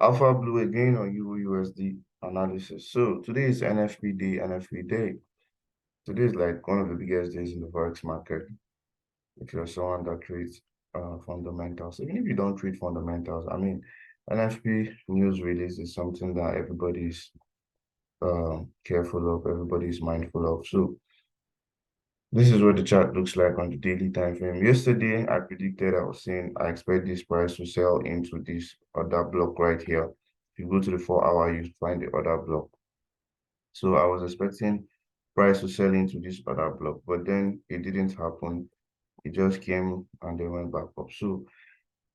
Alpha Blue again on EURUSD analysis. So today is NFP day. Today is like one of the biggest days in the Forex market. If you're someone that trades fundamentals, even if you don't trade fundamentals, I mean, NFP news release is something that everybody's careful of, everybody's mindful of. So this is what the chart looks like on the daily time frame. Yesterday, I predicted, I was saying, I expect this price to sell into this other block right here. If you go to the 4-hour, you find the other block. So I was expecting price to sell into this other block, but then it didn't happen. It just came and then went back up. So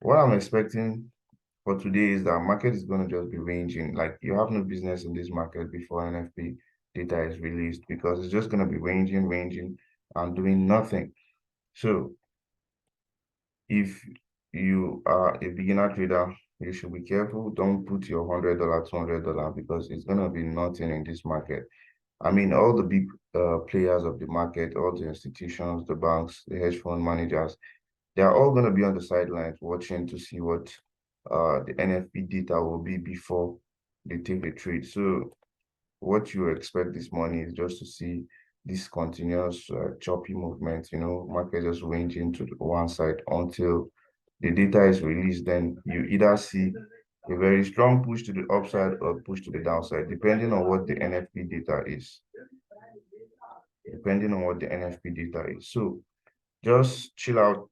what I'm expecting for today is that market is going to just be ranging. Like you have no business in this market before NFP data is released because it's just going to be ranging, and doing nothing. So if you are a beginner trader, you should be careful. Don't put your $100, $200 because it's going to be nothing in this market. I mean, all the big players of the market, all the institutions, the banks, the hedge fund managers, they are all going to be on the sidelines watching to see what the NFP data will be before they take the trade. So what you expect this morning is just to see this continuous choppy movement, market just ranging to one side until the data is released. Then you either see a very strong push to the upside or push to the downside, depending on what the NFP data is. So just chill out.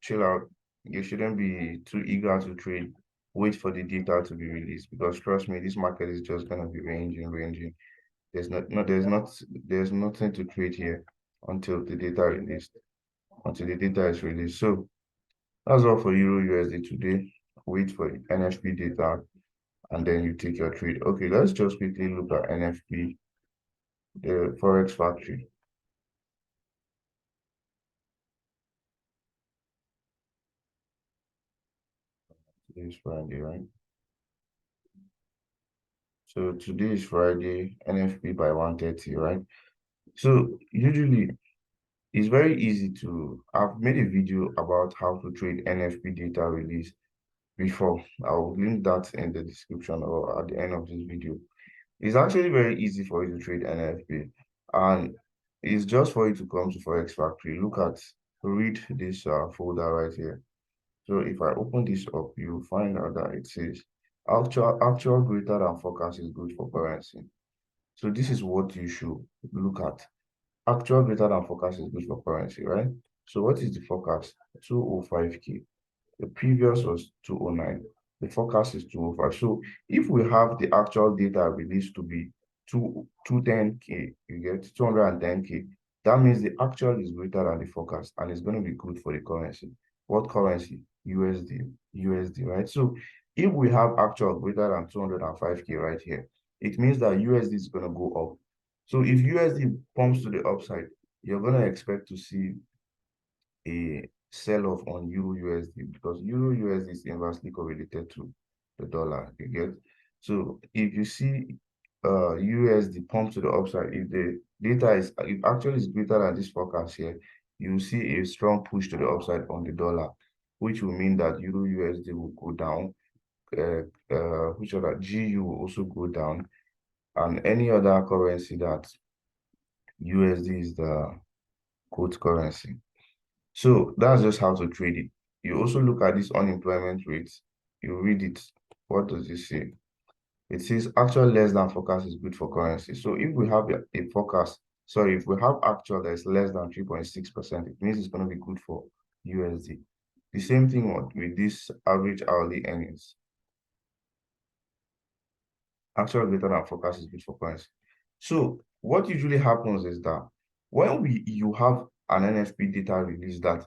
You shouldn't be too eager to trade. Wait for the data to be released because trust me, this market is just gonna be ranging. There's nothing to trade here until the data is released. So that's all for EURUSD today. Wait for NFP data and then you take your trade. Okay, let's just quickly look at NFP, the Forex factory. Today is Friday, right? So today is Friday, NFP by 1:30, right? So usually it's very easy to, I've made a video about how to trade NFP data release before. I'll link that in the description or at the end of this video. It's actually very easy for you to trade NFP, and it's just for you to come to Forex Factory. Read this folder right here. So if I open this up, you find out that it says actual greater than forecast is good for currency. So this is what you should look at. Actual greater than forecast is good for currency, right? So what is the forecast? 205K. The previous was 209. The forecast is 205. So if we have the actual data released to be 210K, you get 210K, that means the actual is greater than the forecast and it's going to be good for the currency. What currency? USD, right? So if we have actual greater than 205K right here, it means that USD is going to go up. So if USD pumps to the upside, you're going to expect to see a sell-off on EURUSD because EURUSD is inversely correlated to the dollar, you get? So if you see USD pump to the upside, if the data if actually is greater than this forecast here, you see a strong push to the upside on the dollar, which will mean that EURUSD will go down, which other GU will also go down, and any other currency that USD is the quote currency. So that's just how to trade it. You also look at this unemployment rate. You read it. What does it say? It says actual less than forecast is good for currency. So if we have a forecast, sorry, if we have actual that is less than 3.6%, it means it's going to be good for USD. The same thing with this average hourly earnings. Actual greater than forecast is good for currency. So what usually happens is that when you have an NFP data release that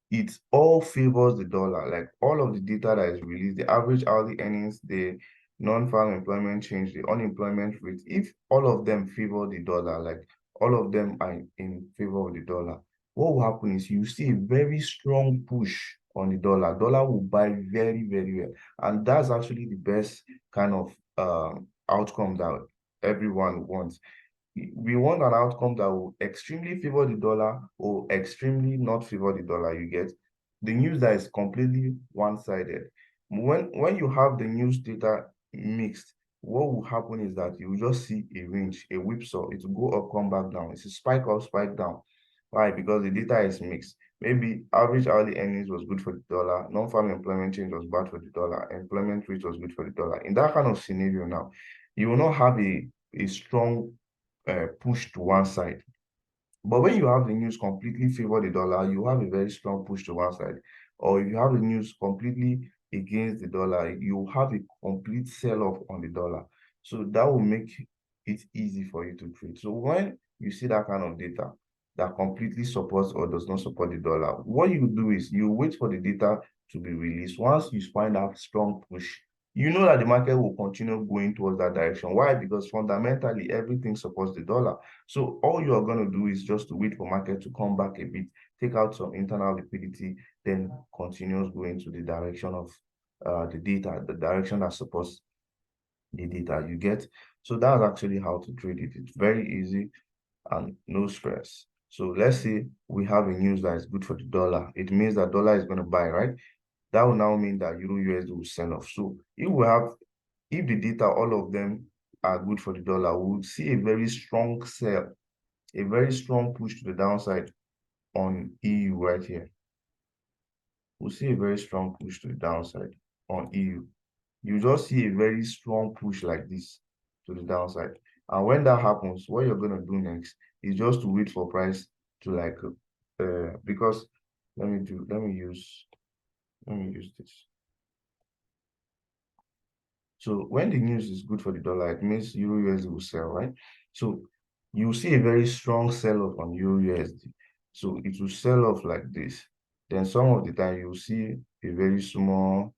it all favors the dollar, like all of the data that is released, the average hourly earnings, the non-farm employment change, the unemployment rate, if all of them favor the dollar, like all of them are in favor of the dollar, what will happen is you see a very strong push on the dollar. Dollar will buy very well. And that's actually the best kind of outcome that everyone wants. We want an outcome that will extremely favor the dollar or extremely not favor the dollar. You get the news that is completely one-sided. When you have the news data mixed, what will happen is that you will just see a range, a whipsaw. It will go up, come back down. It's a spike up, spike down. Why? Because the data is mixed. Maybe average hourly earnings was good for the dollar, non-farm employment change was bad for the dollar, employment rate was good for the dollar. In that kind of scenario now, you will not have a strong push to one side. But when you have the news completely favor the dollar, you have a very strong push to one side. Or if you have the news completely against the dollar, you have a complete sell-off on the dollar. So that will make it easy for you to trade. So when you see that kind of data that completely supports or does not support the dollar, what you do is you wait for the data to be released. Once you find that strong push, you know that the market will continue going towards that direction. Why? Because fundamentally, everything supports the dollar. So all you are going to do is just to wait for market to come back a bit, take out some internal liquidity, then continues going to the direction of the data, the direction that supports the data you get. So that's actually how to trade it. It's very easy and no stress. So let's say we have a news that is good for the dollar. It means that dollar is going to buy, right? That will now mean that Euro USD will sell off. So if the data, all of them are good for the dollar, we'll see a very strong sell, a very strong push to the downside on EU right here. We'll see a very strong push to the downside on EU. You just see a very strong push like this to the downside. And when that happens, what you're going to do next is just to wait for price to like, because let me use this. So when the news is good for the dollar, it means Euro USD will sell, right? So you see a very strong sell-off on Euro USD. So it will sell off like this. Then some of the time you will see a very small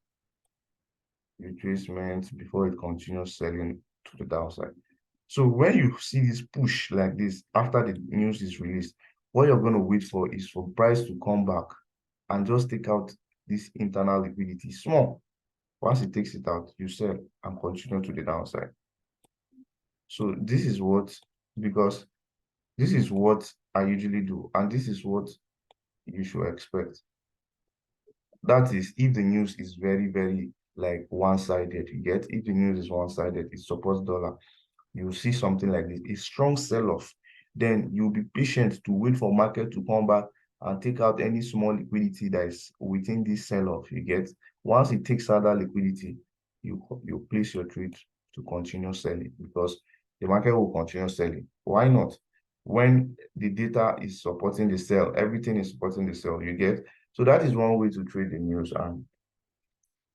retracement before it continues selling to the downside. So when you see this push like this after the news is released, what you're going to wait for is for price to come back and just take out this internal liquidity small. Once it takes it out, you sell and continue to the downside. So this is because this is what I usually do, and this is what you should expect. That is, if the news is very, very like one-sided, you get, if the news is one-sided, it supports dollar, you see something like this, a strong sell-off, then you'll be patient to wait for market to come back and take out any small liquidity that is within this sell-off, you get. Once it takes out that liquidity, you place your trade to continue selling because the market will continue selling. Why not? When the data is supporting the sell, everything is supporting the sell, you get. So that is one way to trade the news. And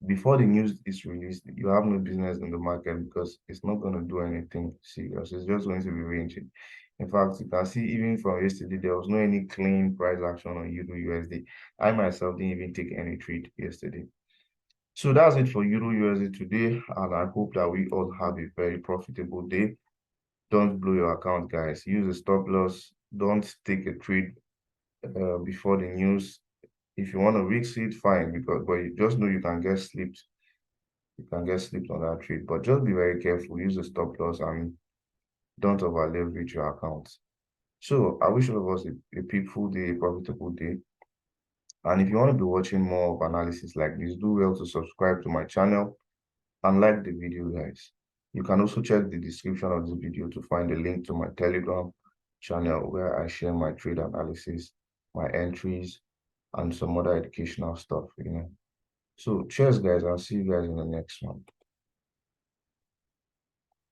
before the news is released, you have no business in the market because it's not going to do anything serious. It's just going to be ranging. In fact, you can see even from yesterday, there was no any clean price action on Euro USD. I myself didn't even take any trade yesterday. So that's it for Euro USD today. And I hope that we all have a very profitable day. Don't blow your account, guys. Use a stop loss. Don't take a trade before the news. If you want to risk it, fine, but you just know you can get slipped. You can get slipped on that trade, but just be very careful. Use a stop loss and don't over leverage your account. So I wish all of us a peaceful day, a profitable day. And if you want to be watching more of analysis like this, do well to subscribe to my channel and like the video, guys. You can also check the description of this video to find a link to my Telegram channel where I share my trade analysis, my entries, and some other educational stuff, So cheers, guys. I'll see you guys in the next one.